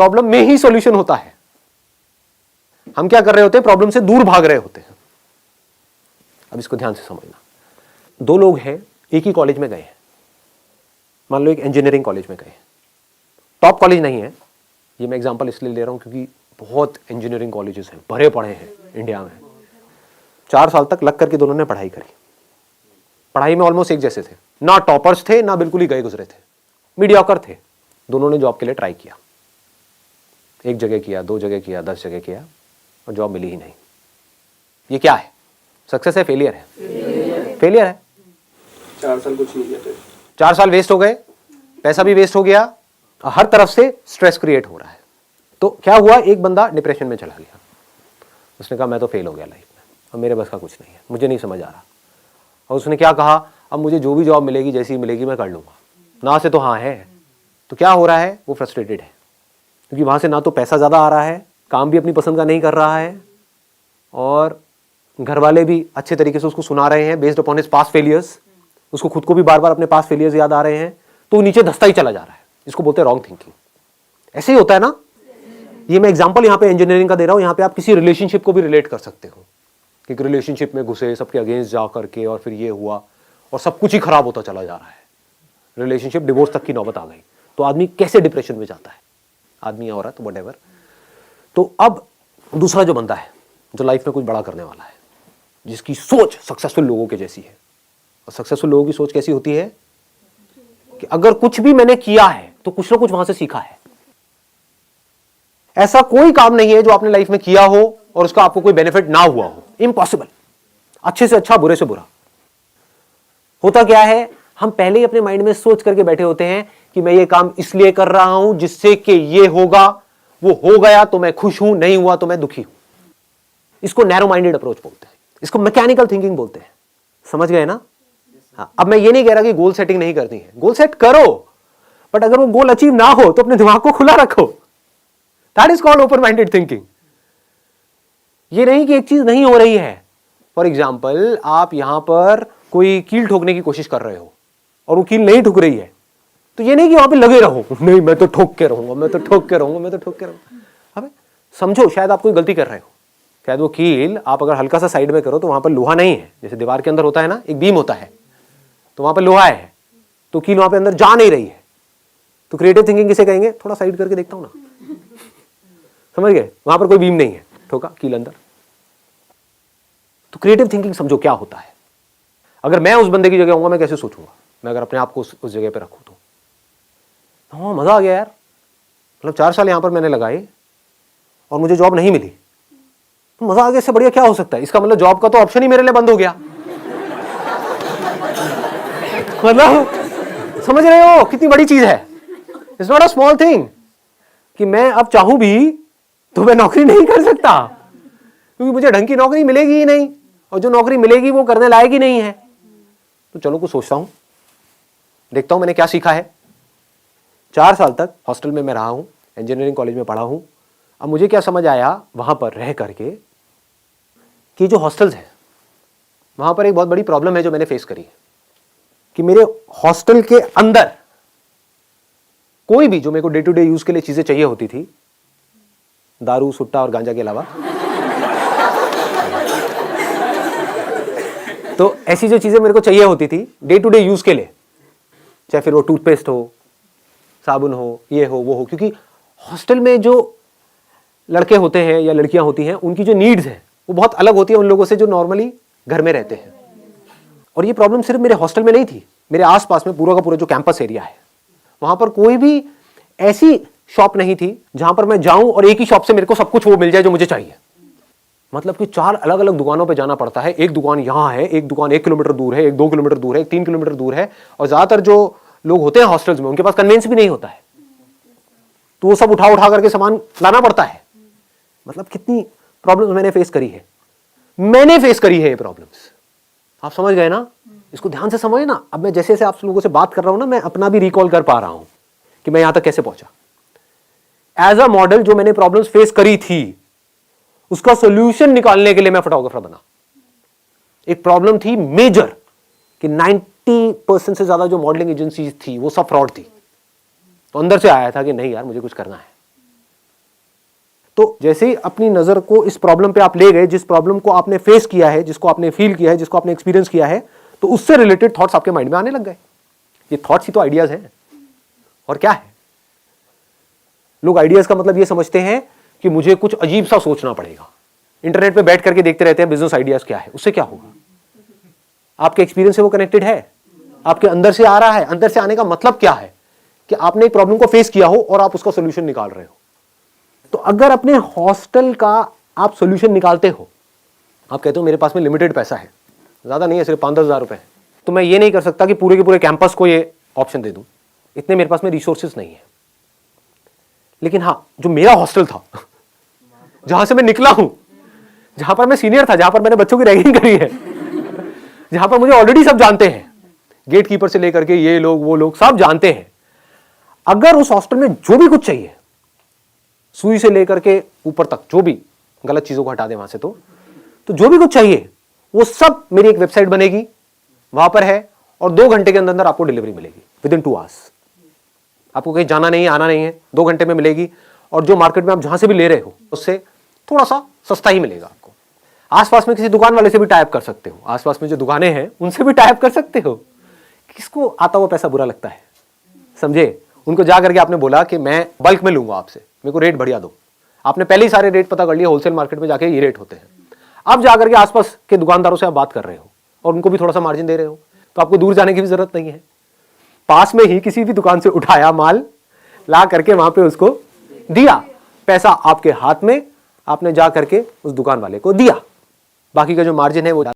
Problem में ही solution होता है। हम क्या कर रहे होते हैं, प्रॉब्लम से दूर भाग रहे होते हैं। अब इसको ध्यान से समझना। दो लोग हैं, एक ही कॉलेज में गए हैं, मान लो एक इंजीनियरिंग कॉलेज में गए, टॉप कॉलेज नहीं है, ये मैं एग्जांपल इसलिए ले रहा हूं क्योंकि बहुत इंजीनियरिंग कॉलेजेस हैं, भरे पड़े हैं इंडिया में। 4 साल तक लग करके दोनों ने पढ़ाई करी, पढ़ाई में ऑलमोस्ट एक जैसे थे, ना टॉपर्स थे ना बिल्कुल ही गए गुजरे थे, मीडियोकर थे। दोनों ने जॉब के लिए ट्राई किया, एक जगह किया, 2 जगह किया, 10 जगह किया और जॉब मिली ही नहीं। ये क्या है, सक्सेस है, फेलियर है? फेलियर है। 4 साल कुछ नहीं किया, 4 साल वेस्ट हो गए, पैसा भी वेस्ट हो गया, हर तरफ से स्ट्रेस क्रिएट हो रहा है। तो क्या हुआ, एक बंदा डिप्रेशन में चला गया, उसने कहा मैं तो फेल हो गया लाइफ में, अब मेरे बस का कुछ नहीं है, मुझे नहीं समझ आ रहा। और उसने क्या कहा, अब मुझे जो भी जॉब मिलेगी जैसी मिलेगी मैं कर लूंगा, ना से तो हाँ है। तो क्या हो रहा है, वो फ्रस्ट्रेटेड है क्योंकि वहां से ना तो पैसा ज्यादा आ रहा है, काम भी अपनी पसंद का नहीं कर रहा है, और घर वाले भी अच्छे तरीके से उसको सुना रहे हैं based upon his past failures, उसको खुद को भी बार बार अपने पास्ट फेलियर्स याद आ रहे हैं, तो नीचे धंसता ही चला जा रहा है। इसको बोलते हैं रॉन्ग थिंकिंग। ऐसे ही होता है ना। ये मैं एग्जांपल यहाँ पे इंजीनियरिंग का दे रहा हूँ, यहाँ पे आप किसी रिलेशनशिप को भी रिलेट कर सकते हो कि रिलेशनशिप में घुसे, सबके अगेंस्ट जा करके, और फिर ये हुआ और सब कुछ ही खराब होता चला जा रहा है, रिलेशनशिप डिवोर्स तक की नौबत आ गई, तो आदमी कैसे डिप्रेशन में जाता है, आदमी या औरत व्हाटएवर। तो अब दूसरा जो बंदा है, जो लाइफ में कुछ बड़ा करने वाला है, जिसकी सोच सक्सेसफुल लोगों के जैसी है, और सक्सेसफुल लोगों की सोच कैसी होती है कि अगर कुछ भी मैंने किया है तो कुछ ना कुछ वहां से सीखा है। ऐसा कोई काम नहीं है जो आपने लाइफ में किया हो और उसका आपको कोई बेनिफिट ना हुआ हो, इम्पॉसिबल। अच्छे से अच्छा, बुरे से बुरा। होता क्या है, हम पहले ही अपने माइंड में सोच करके बैठे होते हैं कि मैं ये काम इसलिए कर रहा हूं जिससे कि ये होगा, वो हो गया तो मैं खुश हूं, नहीं हुआ तो मैं दुखी हूं। इसको नैरो माइंडेड अप्रोच बोलते हैं, इसको मैकेनिकल थिंकिंग बोलते हैं। समझ गए ना? हाँ, अब मैं ये नहीं कह रहा कि गोल सेटिंग नहीं करनी है, गोल सेट करो, बट अगर वो गोल अचीव ना हो तो अपने दिमाग को खुला रखो। That is called open minded thinking. ये नहीं कि एक चीज नहीं हो रही है। फॉर एग्जाम्पल, आप यहां पर कोई कील ठोकने की कोशिश कर रहे हो और वो कील नहीं ठुक रही है, तो ये नहीं कि वहां पे लगे रहो, नहीं मैं तो ठोक के रहूंगा, मैं तो ठोक के रहूंगा, मैं तो ठोक के रहूंगा। अबे समझो, शायद आप कोई गलती कर रहे हो, शायद वो कील आप अगर हल्का सा साइड में करो तो वहां पर लोहा नहीं है, जैसे दीवार के अंदर होता है ना, एक बीम होता है, तो वहां पर लोहा है, तो कील वहां पे अंदर जा नहीं रही है। तो क्रिएटिव थिंकिंग किसे कहेंगे, थोड़ा साइड करके देखता हूं ना, समझ गए, वहां पर कोई बीम नहीं है, ठोका कील अंदर। तो क्रिएटिव थिंकिंग समझो क्या होता है। अगर मैं उस बंदे की जगह होऊंगा, मैं कैसे सोचूंगा, मैं अगर अपने आप को उस जगह पे रखूं तो हाँ मजा आ गया यार, मतलब 4 साल यहां पर मैंने लगाए और मुझे जॉब नहीं मिली, तो मजा आ गया, इससे बढ़िया क्या हो सकता है। इसका मतलब जॉब का तो ऑप्शन ही मेरे लिए बंद हो गया। मतलब समझ रहे हो कितनी बड़ी चीज है। It's not a small thing कि मैं अब चाहूं भी तो मैं नौकरी नहीं कर सकता, क्योंकि मुझे ढंग की नौकरी मिलेगी ही नहीं, और जो नौकरी मिलेगी वो करने लायक ही नहीं है। तो चलो कुछ सोचता हूं, देखता हूं मैंने क्या सीखा है। 4 साल तक हॉस्टल में मैं रहा हूं, इंजीनियरिंग कॉलेज में पढ़ा हूं। अब मुझे क्या समझ आया वहां पर रह करके कि जो हॉस्टल्स हैं वहां पर एक बहुत बड़ी प्रॉब्लम है जो मैंने फेस करी है, कि मेरे हॉस्टल के अंदर कोई भी जो मेरे को डे टू डे यूज के लिए चीजें चाहिए होती थी, दारू, सुट्टा और गांजा के अलावा, तो ऐसी जो चीजें मेरे को चाहिए होती थी डे टू डे यूज के लिए, चाहे फिर वो टूथपेस्ट हो, साबुन हो, ये हो, वो हो, क्योंकि हॉस्टल में जो लड़के होते हैं या लड़कियां होती हैं, उनकी जो नीड्स हैं वो बहुत अलग होती है उन लोगों से जो नॉर्मली घर में रहते हैं। और ये प्रॉब्लम सिर्फ मेरे हॉस्टल में नहीं थी, मेरे आसपास में पूरा का पूरा जो कैंपस एरिया है, वहां पर कोई भी ऐसी शॉप नहीं थी जहां पर मैं जाऊं और एक ही शॉप से मेरे को सब कुछ वो मिल जाए जो मुझे चाहिए। मतलब कि 4 अलग अलग दुकानों पे जाना पड़ता है। एक दुकान यहां है, एक दुकान 1 किलोमीटर दूर है, एक 2 किलोमीटर दूर है, एक 3 किलोमीटर दूर है, और ज्यादातर जो लोग होते हैं हॉस्टल्स में उनके पास कन्वेंस भी नहीं होता है, तो वो सब उठा उठा करके सामान लाना पड़ता है। मतलब कितनी प्रॉब्लम्स मैंने फेस करी है, मैंने फेस करी है ये प्रॉब्लम्स। आप समझ गए ना? इसको ध्यान से समझे ना। अब मैं जैसे जैसे आप लोगों से बात कर रहा हूं ना, मैं अपना भी रिकॉल कर पा रहा हूं कि मैं यहां तक कैसे पहुंचा। एज अ मॉडल जो मैंने प्रॉब्लम्स फेस करी थी, उसका सोल्यूशन निकालने के लिए मैं फोटोग्राफर बना। एक प्रॉब्लम थी मेजर कि 90% से ज्यादा जो मॉडलिंग एजेंसी थी वो सब फ्रॉड थी। तो अंदर से आया था कि नहीं यार मुझे कुछ करना है, तो जैसे ही अपनी नजर को इस प्रॉब्लम पे आप ले गए, जिस प्रॉब्लम को आपने फेस किया है, जिसको आपने फील किया है, जिसको आपने एक्सपीरियंस किया है, तो उससे रिलेटेड थॉट्स आपके माइंड में आने लग गए। ये थॉट्स ही तो आइडियाज हैं, और क्या है। लोग आइडियाज का मतलब ये समझते हैं कि मुझे कुछ अजीब सा सोचना पड़ेगा। इंटरनेट पे बैठ करके देखते रहते हैं बिजनेस आइडियाज क्या है, उससे क्या होगा। आपके एक्सपीरियंस से वो कनेक्टेड है, आपके अंदर से आ रहा है। अंदर से आने का मतलब क्या है कि आपने एक प्रॉब्लम को फेस किया हो और आप उसका सोल्यूशन निकाल रहे हो। तो अगर अपने हॉस्टल का आप सोल्यूशन निकालते हो, आप कहते हो मेरे पास में लिमिटेड पैसा है, ज्यादा नहीं है, सिर्फ 5-10 हज़ार रुपए है, तो मैं ये नहीं कर सकता कि पूरे के पूरे कैंपस को ये ऑप्शन दे दूं, इतने मेरे पास में रिसोर्सेज नहीं है। लेकिन हाँ, जो मेरा हॉस्टल था, जहां से मैं निकला हूं, जहां पर मैं सीनियर था, जहां पर मैंने बच्चों की रैगिंग करी है, जहां पर मुझे ऑलरेडी सब जानते हैं, गेट कीपर से लेकर के ये लोग वो लोग सब जानते हैं। अगर उस हॉस्टल में जो भी कुछ चाहिए, सुई से लेकर के ऊपर तक, जो भी गलत चीजों को हटा दे वहां से, तो जो भी कुछ चाहिए वो सब मेरी एक वेबसाइट बनेगी, वहां पर है, और 2 घंटे के अंदर अंदर आपको डिलीवरी मिलेगी, विद इन 2 आवर्स। आपको कहीं जाना नहीं है, आना नहीं है, 2 घंटे में मिलेगी। और जो मार्केट में आप जहां से भी ले रहे हो उससे थोड़ा सा सस्ता ही मिलेगा आपको। आसपास में किसी दुकान वाले से भी टाइप कर सकते हो, आसपास में जो दुकानें हैं उनसे भी टाइप कर सकते हो। किसको आता हुआ पैसा बुरा लगता है, समझे। उनको जा करके आपने बोला कि मैं बल्क में लूंगा आपसे, मेरे को रेट बढ़िया दो। आपने पहले ही सारे रेट पता कर लिए, होलसेल मार्केट में जाके ये रेट होते हैं। अब जाकर के आसपास के दुकानदारों से आप बात कर रहे हो और उनको भी थोड़ा सा मार्जिन दे रहे हो, तो आपको दूर जाने की भी जरूरत नहीं है। पास में ही किसी भी दुकान से उठाया माल, ला करके वहां पे उसको दिया, पैसा आपके हाथ में, आपने जा करके उस दुकान वाले को दिया, बाकी का जो मार्जिन है वो